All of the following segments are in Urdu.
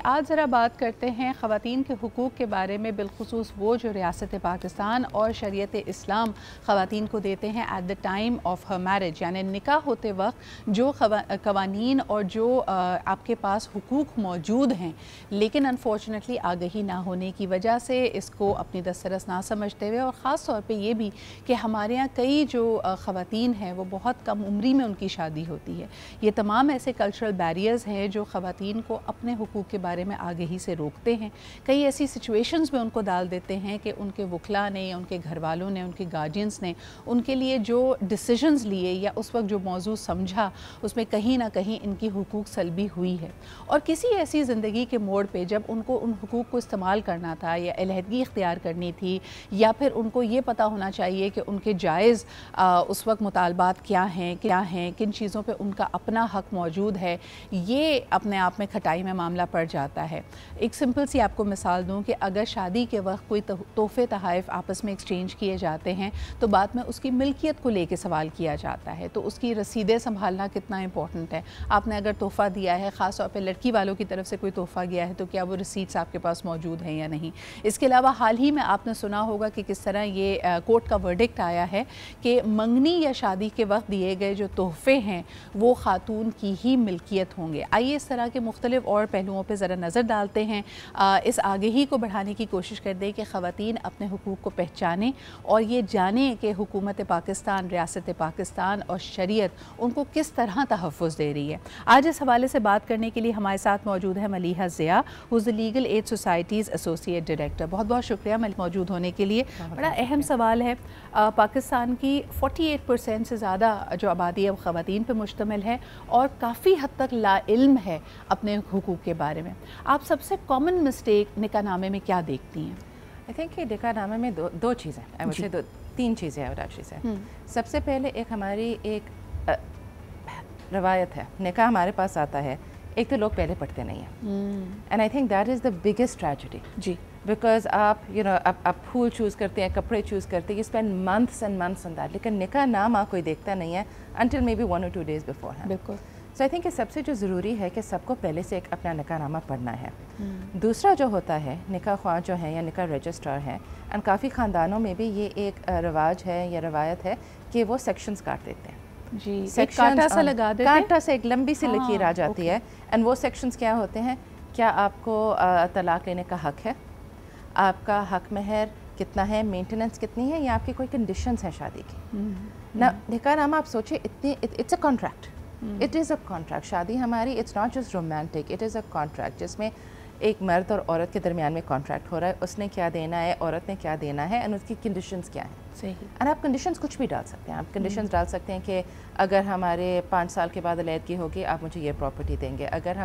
آج ذرا بات کرتے ہیں خواتین کے حقوق کے بارے میں، بالخصوص وہ جو ریاست پاکستان اور شریعت اسلام خواتین کو دیتے ہیں at the time of her marriage, یعنی نکاح ہوتے وقت جو قوانین اور جو آپ کے پاس حقوق موجود ہیں، لیکن انفارچونیٹلی آگہی نہ ہونے کی وجہ سے اس کو اپنی دسترس نہ سمجھتے ہوئے، اور خاص طور پہ یہ بھی کہ ہمارے ہاں کئی جو خواتین ہیں وہ بہت کم عمری میں ان کی شادی ہوتی ہے۔ یہ تمام ایسے کلچرل بیریئرز ہیں جو خواتین کو اپنے حقوق کے بارے میں آگہی سے روکتے ہیں، کئی ایسی سچویشنز میں ان کو ڈال دیتے ہیں کہ ان کے وکلاء نے یا ان کے گھر والوں نے، ان کے گارڈینز نے ان کے لیے جو ڈیسیژنز لیے یا اس وقت جو موضوع سمجھا اس میں کہیں نہ کہیں ان کی حقوق سلبی ہوئی ہے، اور کسی ایسی زندگی کے موڑ پہ جب ان کو ان حقوق کو استعمال کرنا تھا یا علیحدگی اختیار کرنی تھی، یا پھر ان کو یہ پتہ ہونا چاہیے کہ ان کے جائز اس وقت مطالبات کیا ہیں کن چیزوں پہ ان کا اپنا حق موجود ہے، یہ اپنے آپ میں کھٹائی میں معاملہ پڑ جاتا ہے۔ ایک سمپل سی آپ کو مثال دوں کہ اگر شادی کے وقت کوئی تحفے تحائف آپس میں ایکسچینج کیے جاتے ہیں تو بعد میں اس کی ملکیت کو لے کے سوال کیا جاتا ہے، تو اس کی رسیدیں سنبھالنا کتنا امپورٹنٹ ہے۔ آپ نے اگر تحفہ دیا ہے، خاص طور پہ لڑکی والوں کی طرف سے کوئی تحفہ گیا ہے، تو کیا وہ ریسیٹس آپ کے پاس موجود ہیں یا نہیں۔ اس کے علاوہ حال ہی میں آپ نے سنا ہوگا کہ کس طرح یہ کورٹ کا ورڈکٹ آیا ہے کہ منگنی یا شادی کے وقت دیے گئے جو تحفے ہیں وہ خاتون کی ہی ملکیت ہوں گے۔ آئیے اس طرح کے مختلف اور پہلوؤں پہ ذرا نظر ڈالتے ہیں، اس آگہی کو بڑھانے کی کوشش کرتے ہیں کہ خواتین اپنے حقوق کو پہچانیں اور یہ جانیں کہ حکومت پاکستان، ریاست پاکستان اور شریعت ان کو کس طرح تحفظ دے رہی ہے۔ آج اس حوالے سے بات کرنے کے لیے ہمارے ساتھ موجود ہے Maleeha Zia, who is the Legal Aid Society's Associate Director۔ بہت بہت شکریہ موجود ہونے کے لیے۔ بڑا اہم سوال ہے، پاکستان کی 48% سے زیادہ جو آبادی اب خواتین پہ مشتمل ہے اور کافی حد تک لا علم ہے اپنے حقوق کے بارے میں۔ آپ سب سے کامن مسٹیک نکاح نامے میں کیا دیکھتی ہیں؟ آئی تھنک کہ نکاح نامے میں دو چیزیں، تین چیزیں ہیں۔ سب سے پہلے ہماری ایک روایت ہے، نکاح ہمارے پاس آتا ہے، ایک تو لوگ پہلے پڑھتے نہیں ہیں، and I think that is the biggest tragedy, جی، بیکاز آپ پھول چوز کرتے ہیں، کپڑے چوز کرتے ہیں، you spend months and months on that, لیکن نکاح نامہ کوئی دیکھتا نہیں ہے until maybe 1 or 2 days before ہے۔ بالکل۔ سو آئی تھنک کہ سب سے جو ضروری ہے کہ سب کو پہلے سے ایک اپنا نکاح نامہ پڑھنا ہے۔ دوسرا جو ہوتا ہے، نکاح خواہ جو ہیں یا نکاح رجسٹرار ہیں، اینڈ کافی خاندانوں میں بھی یہ ایک رواج ہے یا روایت ہے کہ وہ سیکشنز کاٹ دیتے ہیں، جی، کانٹا سا لگا دیتے ہیں، کانٹا سے ایک لمبی سی لکیر آ جاتی ہے، اینڈ وہ سیکشنز کیا ہوتے ہیں؟ کیا آپ کو طلاق لینے کا حق ہے، آپ کا حق مہر کتنا ہے، مینٹیننس کتنی ہے، یا آپ کی کوئی کنڈیشنز ہیں شادی کی۔ نکاح نامہ آپ سوچیں، it's a contract, it is a contract. شادی ہماری it's not just romantic, it is a contract جس میں ایک مرد اور عورت کے درمیان میں کانٹریکٹ ہو رہا ہے، اس نے کیا دینا ہے، عورت نے کیا دینا ہے، اینڈ اس کی کنڈیشنز کیا ہیں۔ صحیح۔ اور آپ کنڈیشنز کچھ بھی ڈال سکتے ہیں، آپ کنڈیشنز ڈال سکتے ہیں کہ اگر ہمارے 5 سال کے بعد علیحدگی ہوگی آپ مجھے یہ پراپرٹی دیں گے، اگر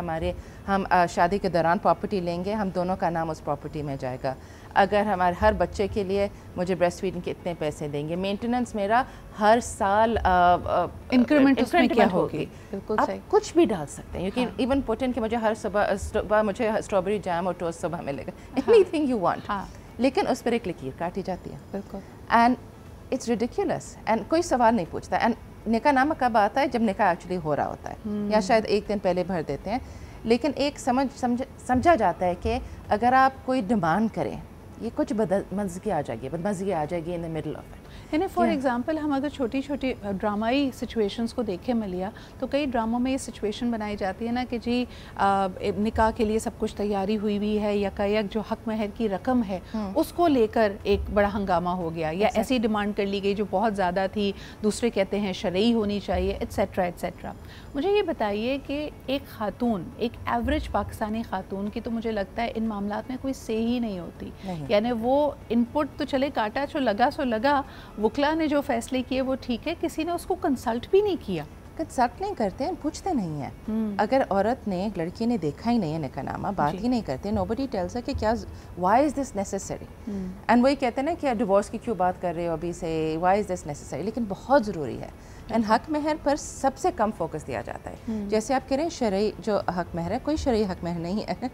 ہم شادی کے دوران پراپرٹی لیں گے ہم دونوں کا نام اس پراپرٹی میں جائے گا، اگر ہمارے ہر بچے کے لیے مجھے بریسٹ فیڈنگ کے اتنے پیسے دیں گے، مینٹیننس میرا ہر سال انکریمنٹ اس میں کیا ہوگی۔ آپ کچھ بھی ڈال سکتے ہیں، یو کین ایون پٹ ان کہ مجھے ہر صبح مجھے اسٹرابیری جیم اور ٹوسٹ صبح ملے گا، اینی تھنگ یو وانٹ، لیکن اس پر ایک لکیر کاٹی جاتی ہے۔ بالکل۔ اینڈ اٹس ریڈیکولس، اینڈ کوئی سوال نہیں پوچھتا۔ اینڈ نکاح نامہ کب آتا ہے؟ جب نکاح ایکچولی ہو رہا ہوتا ہے، یا شاید ایک دن پہلے بھر دیتے ہیں، لیکن ایک سمجھا جاتا ہے کہ اگر آپ کوئی ڈیمانڈ کریں، یہ کچھ بدمزگی آ جائے گی ان دا مڈل آف اٹ۔ یعنی فار ایگزامپل ہم اگر چھوٹی چھوٹی ڈرامائی سچویشنز کو دیکھیں ملیحہ، تو کئی ڈراموں میں یہ سچویشن بنائی جاتی ہے نا کہ جی نکاح کے لیے سب کچھ تیاری ہوئی ہے، یا یک جو حق مہر کی رقم ہے اس کو لے کر ایک بڑا ہنگامہ ہو گیا، یا ایسی ڈیمانڈ کر لی گئی جو بہت زیادہ تھی، دوسرے کہتے ہیں شرعی ہونی چاہیے، ایٹسیٹرا ایٹسیٹرا۔ مجھے یہ بتائیے کہ ایک خاتون، ایک ایوریج پاکستانی خاتون کی تو مجھے لگتا ہے ان معاملات میں کوئی سے ہی نہیں ہوتی، یعنی وہ ان پٹ تو چلے کاٹا جو لگا سو لگا، وکلا نے جو فیصلے کیے وہ ٹھیک ہے، کسی نے اس کو کنسلٹ بھی نہیں کیا، کنسلٹ نہیں کرتے ہیں، پوچھتے نہیں ہیں۔ اگر عورت نے، لڑکی نے دیکھا ہی نہیں ہے نکاح نامہ، بات ہی نہیں کرتے، nobody tells her کہ کیا why is this necessary، and وہی کہتے ہیں نا کہ ڈیورس کی کیوں بات کر رہے ہو ابھی سے، why is this necessary، لیکن بہت ضروری ہے۔ اینڈ حق مہر پر سب سے کم فوکس دیا جاتا ہے، جیسے آپ کہہ رہے ہیں شرعی جو حق مہر ہے، کوئی شرعی حق مہر نہیں ہے،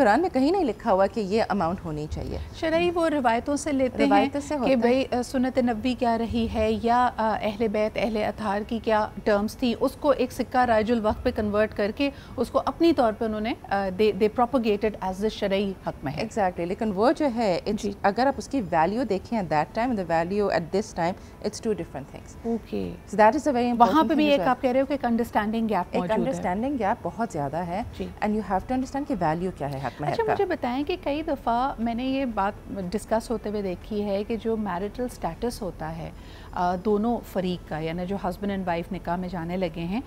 قرآن میں کہیں نہیں لکھا ہوا کہ یہ اماؤنٹ ہونی چاہیے. شرعی وہ روایتوں سے لیتے ہیں کہ بھئی سنت نبوی کیا رہی ہے یا اہل بیت اہل اطہار کی کیا ٹرمز تھی, اس کو ایک سکہ رائج الوقت پہ کنورٹ کر کے اس کو اپنی طور پہ انہوں نے دے پروپیگیٹڈ ایز اے شرعی حکم ہے. ایگزیکٹلی, لیکن وہ جو ہے اگر آپ اس کی ویلیو دیکھیں at that time, the value at this time, it's two different things. Okay, so that is a very important. وہاں پہ بھی ایک آپ کہہ رہے ہو کہ ایک انڈرسٹینڈنگ گیپ موجود ہے. ایک انڈرسٹینڈنگ گیپ بہت زیادہ ہے, and you have to understand کہ ویلیو کیا ہے حق مہر کا. اچھا مجھے بتائیں کہ کئی دفعہ میں نے یہ بات ڈسکس ہوتے ہوئے دیکھی ہے کہ جو میرٹل سٹیٹس ہوتا ہے دونوں فریق کا, یعنی جو ہسبینڈ اینڈ وائف نکاح میں جانے لگے ہیں,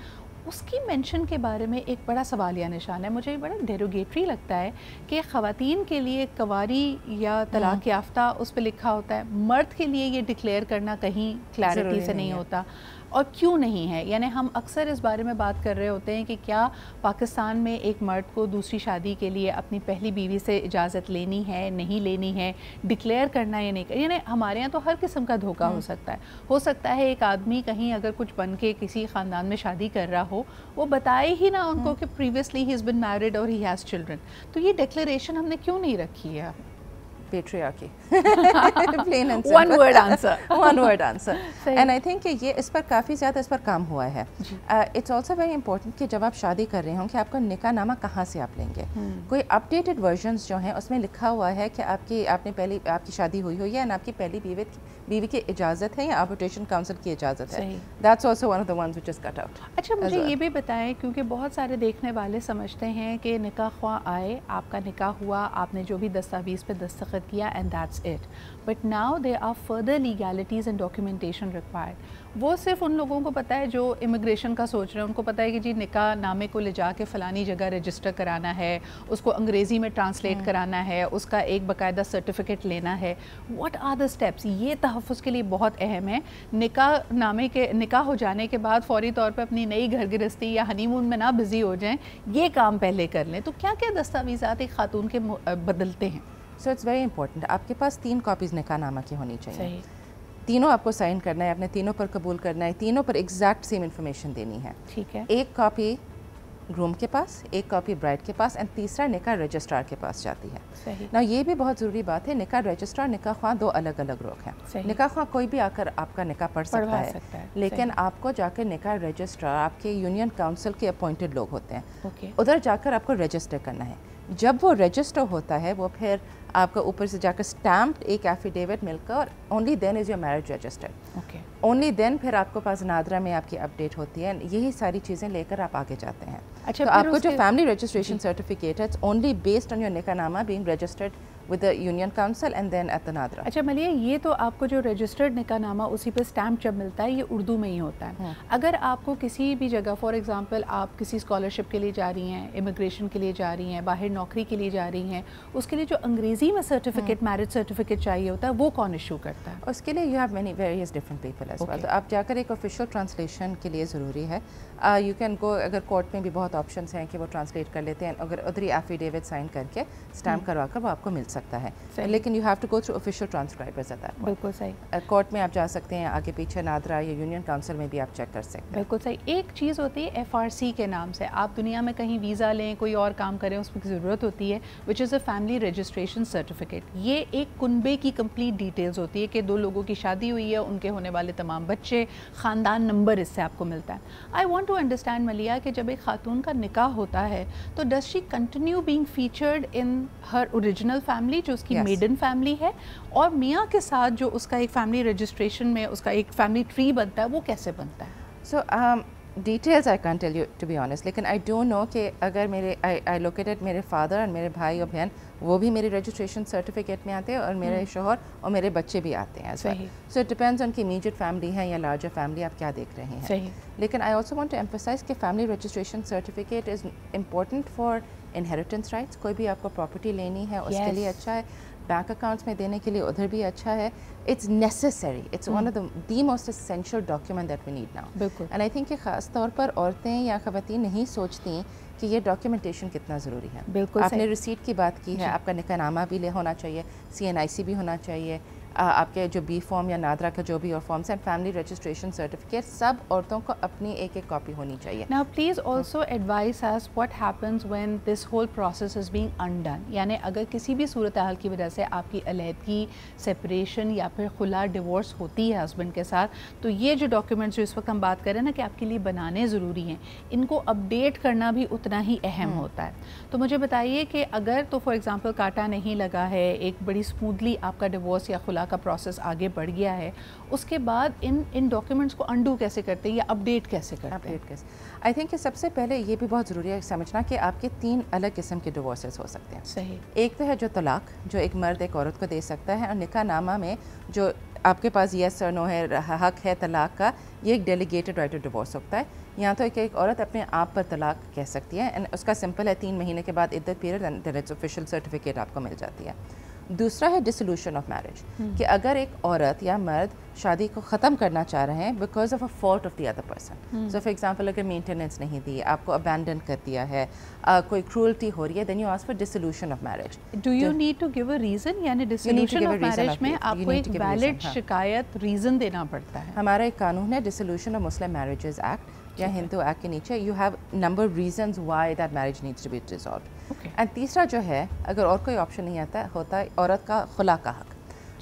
اس کی مینشن کے بارے میں ایک بڑا سوالیہ نشان ہے. مجھے بڑا ڈیروگیٹری لگتا ہے کہ خواتین کے لیے کواری یا طلاق یافتہ اس پہ لکھا ہوتا ہے, مرد کے لیے یہ ڈکلیئر کرنا کہیں کلیئرٹی سے نہیں ہوتا, اور کیوں نہیں ہے؟ یعنی ہم اکثر اس بارے میں بات کر رہے ہوتے ہیں کہ کیا پاکستان میں ایک مرد کو دوسری شادی کے لیے اپنی پہلی بیوی سے اجازت لینی ہے, نہیں لینی ہے, ڈکلیئر کرنا یا نہیں, یعنی ہمارے ہاں تو ہر قسم کا دھوکہ ہو سکتا ہے ایک آدمی کہیں اگر کچھ بن کے کسی خاندان میں شادی کر رہا ہو, وہ بتائے ہی نہ ان کو کہ previously he has been married اور ہی ہیز چلڈرن. تو یہ ڈکلیریشن ہم نے کیوں نہیں رکھی ہے؟ patriarchy. Plain and simple. One word answer. One word answer. And I think کہ یہ اس پر کافی زیادہ اس پر کام ہوا ہے. It's also very important کہ جب آپ شادی کر رہے ہوں کہ آپ کا نکاح نامہ کہاں سے آپ لیں گے. کوئی اپڈیٹڈ ورژنس جو ہیں اس میں لکھا ہوا ہے کہ آپ کی شادی ہوئی ہوئی ہے اور آپ کی پہلی بیوی کی اجازت ہے یا آربٹریشن کاؤنسل کی اجازت ہے. That's also one of the ones which is cut out. اچھا مجھے یہ بھی بتائیں, کیونکہ بہت سارے دیکھنے والے سمجھتے ہیں کہ نکاح خواہ آئے, آپ کا نکاح ہوا, آپ نے جو بھی دستاویز پہ دستخط کیا and that's it. But now there are further legalities and documentation required. وہ صرف ان لوگوں کو پتہ ہے جو امیگریشن کا سوچ رہے ہیں, ان کو پتہ ہے کہ جی نکاح نامے کو لے جا کے فلانی جگہ رجسٹر کرانا ہے, اس کو انگریزی میں ٹرانسلیٹ کرانا ہے, اس کا ایک باقاعدہ سرٹیفکیٹ لینا ہے. What are the steps? یہ تحفظ کے لیے بہت اہم ہے. نکاح ہو جانے کے بعد فوری طور پہ اپنی نئی گھر گرستی یا ہنی مون میں نہ بزی ہو جائیں, یہ کام پہلے کر لیں. تو کیا کیا دستاویزات ایک خاتون کے بدلتے ہیں؟ سو اٹس ویری امپورٹنٹ, آپ کے پاس 3 کاپیز نکاح نامہ کی ہونی چاہیے. تینوں آپ کو سائن کرنا ہے, اپنے تینوں پر قبول کرنا ہے, تینوں پر ایگزیکٹ سیم انفارمیشن دینی ہے. ٹھیک ہے. ایک کاپی گروم کے پاس, ایک کاپی برائڈ کے پاس, اینڈ تیسرا نکاح رجسٹرار کے پاس جاتی ہے. صحیح. نا یہ بھی بہت ضروری بات ہے, نکاح رجسٹرار نکاح خواہ 2 الگ الگ لوگ ہیں. نکاح خواہ کوئی بھی آ کر آپ کا نکاح پڑھ سکتا ہے, لیکن آپ کو جا کر نکاح رجسٹرار آپ کے یونین کاؤنسل کے اپوائنٹڈ لوگ ہوتے ہیں, ادھر جا کر آپ کو رجسٹر کرنا ہے. جب وہ رجسٹر ہوتا ہے وہ پھر آپ کا اوپر سے جا کر اسٹیمپڈ ایک ایفیڈیوٹ مل کر, اور only then is your marriage registered. Only then پھر آپ کو پاس نادرا میں آپ کی اپڈیٹ ہوتی ہے. یہی ساری چیزیں لے کر آپ آگے جاتے ہیں. اچھا, تو آپ کو جو فیملی رجسٹریشن سرٹیفکیٹ ہے, it's only based on your نکاح نامہ being registered with the union council and then at the NADRA. اچھا ملیہ, یہ تو آپ کو جو رجسٹرڈ نکاح نامہ اسی پہ اسٹیمپ جب ملتا ہے یہ اردو میں ہی ہوتا ہے. اگر آپ کو کسی بھی جگہ فار ایگزامپل آپ کسی اسکالرشپ کے لیے جا رہی ہیں, امیگریشن کے لیے جا رہی ہیں, باہر نوکری کے لیے جا رہی ہیں, اس کے لیے جو انگریزی میں سرٹیفکیٹ میرج سرٹیفکیٹ چاہیے ہوتا ہے وہ کون ایشو کرتا ہے؟ اس کے لیے you have many various different people as well. تو آپ جا کر ایک آفیشیل ٹرانسلیشن کے لیے ضروری ہے. یو کین گو, اگر کورٹ میں بھی بہت آپشنس ہیں کہ وہ ٹرانسلیٹ کر لیتے ہیں, اگر ادھر ہی ایفیڈیوٹ سائن کر کے اسٹیمپ کروا کر وہ آپ کو مل سکتا ہے. لیکن you have to go through official transcribers at that point. بالکل صحیح. کورٹ میں آپ جا سکتے ہیں, آگے پیچھے نادرا یا یونین کاؤنسل میں بھی آپ چیک کر سکتے ہیں. بالکل صحیح. ایک چیز ہوتی ہے FRC کے نام سے, آپ دنیا میں کہیں ویزا لیں, کوئی اور کام کریں, اس کی ضرورت ہوتی ہے, وچ از اے فیملی رجسٹریشن سرٹیفکیٹ. یہ ایک کنبے کی کمپلیٹ ڈیٹیلز ہوتی ہے کہ 2 لوگوں کی شادی ہوئی ہے, ان کے ہونے والے تمام بچے, خاندان نمبر اس سے آپ کو ملتا ہے. I want to understand Maliha کہ جب ایک خاتون کا نکاح ہوتا ہے تو does she continue being featured in her original family جو اس کی میڈن فیملی ہے, اور میاں کے ساتھ جو اس کا ایک فیملی رجسٹریشن میں اس کا ایک فیملی ٹری بنتا ہے وہ کیسے بنتا ہے؟ So details I can't tell you to be honest, لیکن آئی ڈونٹ نو کہ اگر آئی لوکیٹڈ میرے فادر اور میرے بھائی اور بہن وہ بھی میری رجسٹریشن سرٹیفکیٹ میں آتے ہیں, اور میرے شوہر اور میرے بچے بھی آتے ہیں. سو اٹ ڈپینڈز آن کہ امیڈیٹ فیملی ہے یا لارجر فیملی, آپ کیا دیکھ رہے ہیں. لیکن I also want to emphasize کہ family registration certificate is important for inheritance rights. کوئی بھی آپ کو پراپرٹی لینی ہے اس کے لیے اچھا ہے, بینک اکاؤنٹس میں دینے کے لیے ادھر بھی اچھا ہے. It's necessary, it's one of the most essential document that we need now. بالکل. اینڈ آئی تھنک کہ خاص طور پر عورتیں یا خواتین نہیں سوچتی کہ یہ ڈاکیومنٹیشن کتنا ضروری ہے. بالکل. آپ نے ریسیٹ کی بات کی ہے, آپ کا نکاح نامہ بھی ہونا چاہیے, CNIC بھی ہونا چاہیے, آپ کے جو بی فارم یا نادرا کا جو بھی اور فارمس ہیں, فیملی رجسٹریشن سرٹیفکیٹ, سب عورتوں کو اپنی ایک ایک کاپی ہونی چاہیے. Now please also advise us what happens when this whole process is being undone. یعنی اگر کسی بھی صورتحال کی وجہ سے آپ کی علیحدگی, سیپریشن یا پھر خلا, ڈیورس ہوتی ہے ہسبینڈ کے ساتھ, تو یہ جو ڈاکیومنٹس جو اس وقت ہم بات کر رہے ہیں نا کہ آپ کے لیے بنانے ضروری ہیں, ان کو اپڈیٹ کرنا بھی اتنا ہی اہم ہوتا ہے. تو مجھے بتائیے کہ اگر تو فار ایگزامپل کاٹا نہیں لگا ہے, ایک بڑی اسموتھلی آپ کا ڈیورس یا خلا کا پروسیس آگے بڑھ گیا ہے, اس کے بعد ان ڈاکیومنٹس کو انڈو کیسے کرتے ہیں یا اپڈیٹ کیسے کرتے ہیں؟ آئی تھنک کہ سب سے پہلے یہ بھی بہت ضروری ہے سمجھنا کہ آپ کے 3 الگ قسم کے ڈیورسز ہو سکتے ہیں. صحیح. ایک تو ہے جو طلاق, جو ایک مرد ایک عورت کو دے سکتا ہے, اور نکاح نامہ میں جو آپ کے پاس یس اور نو ہے, حق ہے طلاق کا, یہ ایک ڈیلیگیٹڈ رائٹ ٹو ڈیورس ہوتا ہے. یہاں تو ایک عورت اپنے آپ پر طلاق کہہ سکتی ہے, اینڈ اس کا سمپل ہے 3 مہینے کے بعد عدت period, and then it's official certificate آپ کو مل جاتی ہے. دوسرا ہے ڈسولوشن آف میرج, کہ اگر ایک عورت یا مرد شادی کو ختم کرنا چاہ رہے ہیں because of a fault of the other person. So for example اگر مینٹیننس نہیں دی, آپ کو ابینڈن کر دیا ہے, کوئی کرولٹی ہو رہی ہے, then you ask for dissolution of marriage. Do you need to give a reason? یعنی ڈسولوشن آف میرج میں آپ کو ایک ویلڈ شکایت ریزن دینا پڑتا ہے. ہمارا ایک قانون ہے dissolution of Muslim marriages act یا ہندو ایکٹ کے نیچے, you have number reasons why that marriage needs to be dissolved. And تیسرا جو ہے, اگر اور کوئی آپشن نہیں آتا, ہوتا ہے عورت کا خلا کا حق.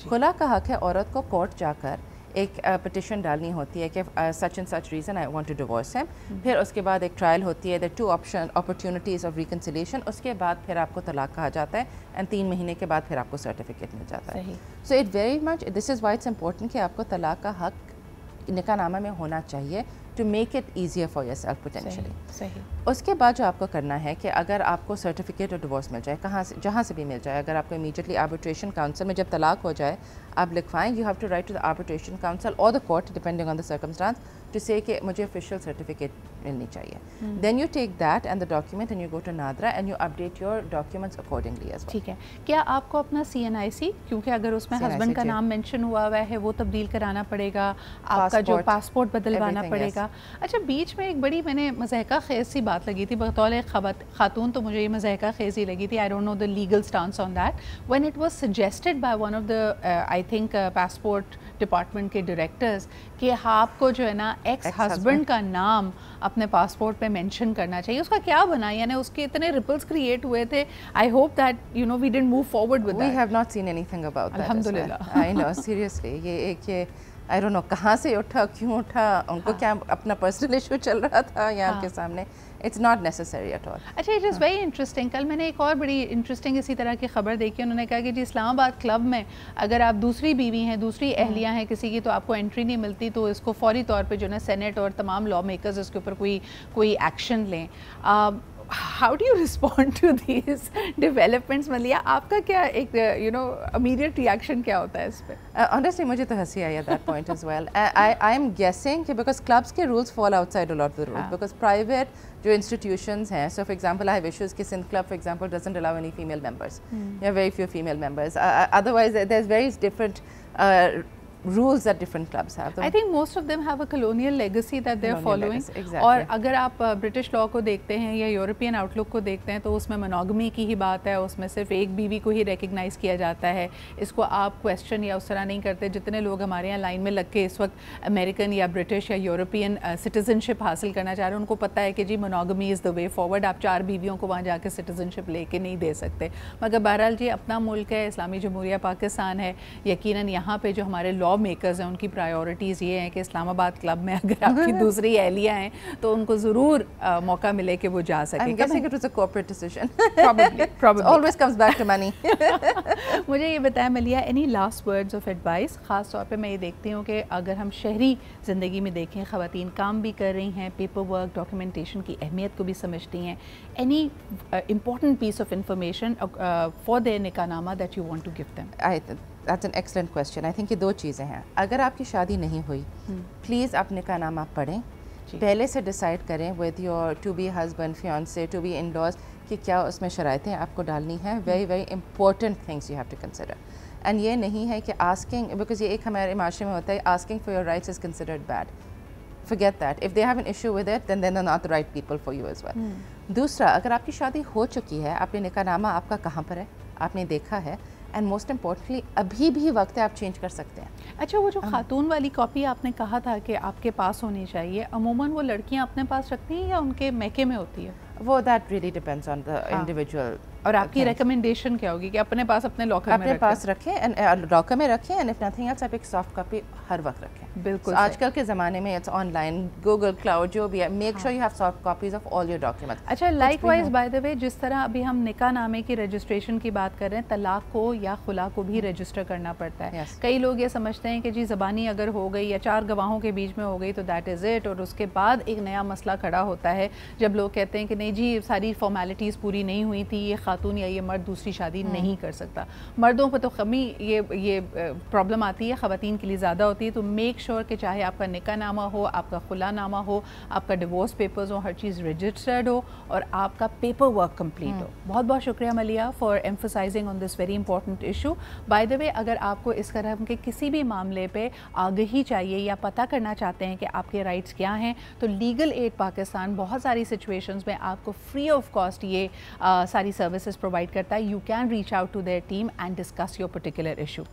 خلا کا حق ہے عورت کو کورٹ جا کر ایک پٹیشن ڈالنی ہوتی ہے کہ such and such reason I want to divorce him. پھر اس کے بعد ایک ٹرائل ہوتی ہے, دیر 2 اپرچونیٹیز آف ریکنسیلیشن. اس کے بعد پھر آپ کو طلاق کہا جاتا ہے, اینڈ 3 مہینے کے بعد پھر آپ کو سرٹیفکیٹ مل جاتا ہے. So it very much this is why it's important کہ آپ کو طلاق کا حق نکاح نامہ میں ہونا چاہیے, to make it easier for yourself potentially. اس کے بعد جو آپ کو کرنا ہے کہ اگر آپ کو سرٹیفکیٹ آف ڈیورس مل جائے, کہاں سے جہاں سے بھی مل جائے, اگر آپ کو امیڈیٹلی آربیٹریشن کاؤنسل میں جب طلاق ہو جائے آپ لکھوائیں, you have to write to the arbitration council اور the court depending on the circumstance to say کہ مجھے آفیشیل سرٹیفکیٹ ملنی چاہیے. Then you take that and the document and you go to NADRA and you update your documents accordingly as well. ٹھیک ہے. کیا آپ کو اپنا CNIC, کیونکہ اگر اس میں ہسبینڈ کا نام مینشن ہوا ہوا ہے, وہ تبدیل کرانا پڑے گا, آپ کا جو پاسپورٹ بدلوانا پڑے گا. اچھا, بیچ میں ایک بڑی میں نے مضحکہ خیز سی بات لگی تھی, بطور ایک خاتون تو مجھے یہ مضحکہ خیز ہی لگی تھی. I don't know the legal stance on that. When it was suggested by one of the I think passport department کے ڈائریکٹرز کہ آپ کو جو ہے نا ایکس ہسبینڈ کا نام اپنے پاسپورٹ پہ مینشن کرنا چاہیے. اس کا کیا بنا؟ یعنی اس کے اتنے ریپلز کریٹ ہوئے تھے. I hope that you know we didn't move forward with that. We have not seen anything about that. الحمدللہ. آئی نو, سیریسلی یہ ایک آئی ڈونٹ نو کہاں سے اٹھا, کیوں اٹھا, ان کو کیا اپنا پرسنل ایشو چل رہا تھا یہاں کے سامنے. It's not necessary at all. اچھا, اٹ از ویری انٹرسٹنگ. کل میں نے ایک اور بڑی انٹرسٹنگ اسی طرح کی خبر دیکھی. انہوں نے کہا کہ جی اسلام آباد کلب میں اگر آپ دوسری بیوی ہیں, دوسری اہلیہ ہیں کسی کی, تو آپ کو انٹری نہیں ملتی, تو اس کو فوری طور پہ جو ہے نا سینٹ اور تمام لا میکرز اس کے اوپر کوئی ایکشن لیں. How do you respond to these developments? Maliha آپ کا کیا ایک یو نو امیڈیٹ ریئیکشن کیا ہوتا ہے اس پہ؟ آنیسٹلی مجھے تو ہنسی آئی ہے that point as well. I am guessing کہ بیکاز کلبس کے rules fall outside a lot the rules, because private جو انسٹیٹیوشنز ہیں, so for example I have issues کہ Sindh club for example doesn't allow any female members, یا very few female members. Otherwise there is very different rules that different clubs have. I think most of them have a colonial legacy that they are following. اور اگر آپ برٹش لاء کو دیکھتے ہیں یا یورپین آؤٹ لک کو دیکھتے ہیں تو اس میں منوگمی کی ہی بات ہے, اس میں صرف ایک بیوی کو ہی ریکگنائز کیا جاتا ہے. اس کو آپ کویسچن یا اس طرح نہیں کرتے. جتنے لوگ ہمارے یہاں لائن میں لگ کے اس وقت امریکن یا برٹش یا یورپین سٹیزن شپ حاصل کرنا چاہ رہے ہیں, ان کو پتہ ہے کہ جی منوگمی از دا وے فارورڈ. آپ 4 بیویوں کو وہاں جا کے سٹیزن شپ لے کے نہیں دے سکتے. مگر بہرحال جی اپنا ملک ہے, اسلامی جمہوریہ پاکستان ہے, یقیناً یہاں پہ جو ہمارے لا میکرز ہیں ان کی پرائیورٹیز یہ ہیں کہ اسلام آباد کلب میں اگر آپ کی دوسری اہلیہ ہیں تو ان کو ضرور موقع ملے کہ وہ جا سکیں. مجھے یہ بتائیں Millia, any last words of advice? خاص طور پہ میں یہ دیکھتی ہوں کہ اگر ہم شہری زندگی میں دیکھیں, خواتین کام بھی کر رہی ہیں, پیپر ورک ڈاکیومنٹیشن کی اہمیت کو بھی سمجھتی ہیں. Any important piece of information for their nikah nama that you want to give them? That's an excellent question. I think یہ 2 چیزیں ہیں. اگر آپ کی شادی نہیں ہوئی, پلیز آپ نکاح نامہ پڑھیں, پہلے سے ڈیسائیڈ کریں with your to be husband, fiancee, to be in laws کہ کیا اس میں شرائطیں آپ کو ڈالنی ہیں. Very very important things you have to consider. And یہ نہیں ہے کہ آسکنگ, بیکاز یہ ایک ہمارے معاشرے میں ہوتا ہے, asking for your rights is considered bad. forget that. If they have an issue with it, then they're not the right people for you as well. دوسرا, اگر آپ کی شادی ہو چکی ہے, آپ نے نکاح نامہ آپ کا کہاں پر ہے, آپ نے دیکھا ہے, اینڈ موسٹ امپورٹنٹلی ابھی بھی وقت ہے، آپ چینج کر سکتے ہیں. اچھا وہ جو خاتون والی کاپی آپ نے کہا تھا کہ آپ کے پاس ہونی چاہیے، عموماً وہ لڑکیاں اپنے پاس رکھتی ہیں یا ان کے میکے میں ہوتی ہے؟ وہ that really depends on the individual. اور آپ کی ریکمنڈیشن کیا ہوگی کہ اپنے پاس اپنے لاکر میں اپنے پاس رکھیں، لاکر میں رکھیں، اینڈ اف نتھنگ ایلس آپ ایک سافٹ کاپی ہر وقت رکھیں. بالکل آج کل کے زمانے میں it's online, Google cloud جو بھی ہے، make sure you have soft copies of all your documents. اچھا likewise by the way, جس طرح ابھی ہم نکاح نامے کی رجسٹریشن کی بات کر رہے ہیں، طلاق کو یا خلا کو بھی رجسٹر کرنا پڑتا ہے. کئی لوگ یہ سمجھتے ہیں کہ جی زبانی اگر ہو گئی یا 4 گواہوں کے بیچ میں ہو گئی تو دیٹ از اٹ، اور اس کے بعد ایک نیا مسئلہ کھڑا ہوتا ہے جب لوگ کہتے ہیں کہ نہیں جی ساری فارمیلٹیز پوری نہیں ہوئی تھی، یہ خاتون یا یہ مرد دوسری شادی نہیں کر سکتا. مردوں پہ تو کمی یہ پرابلم آتی ہے، خواتین کے لیے زیادہ ہوتی ہے. تو میک شیور کہ چاہے آپ کا نکاح نامہ ہو، آپ کا خلا نامہ ہو، آپ کا ڈیورس پیپرز ہو، ہر چیز رجسٹرڈ ہو اور آپ کا پیپر ورک کمپلیٹ ہو. بہت بہت شکریہ Maliha for emphasizing on this very important issue. By the way اگر آپ کو اس طرح کے کسی بھی معاملے پہ آگہی چاہیے یا پتہ کرنا چاہتے ہیں کہ آپ کے رائٹس کیا ہیں، تو لیگل ایڈ پاکستان بہت ساری سچویشنز میں آپ کو فری آف کاسٹ یہ ساری سروسز پرووائڈ کرتا ہے. You can reach out to their team and discuss your particular issue.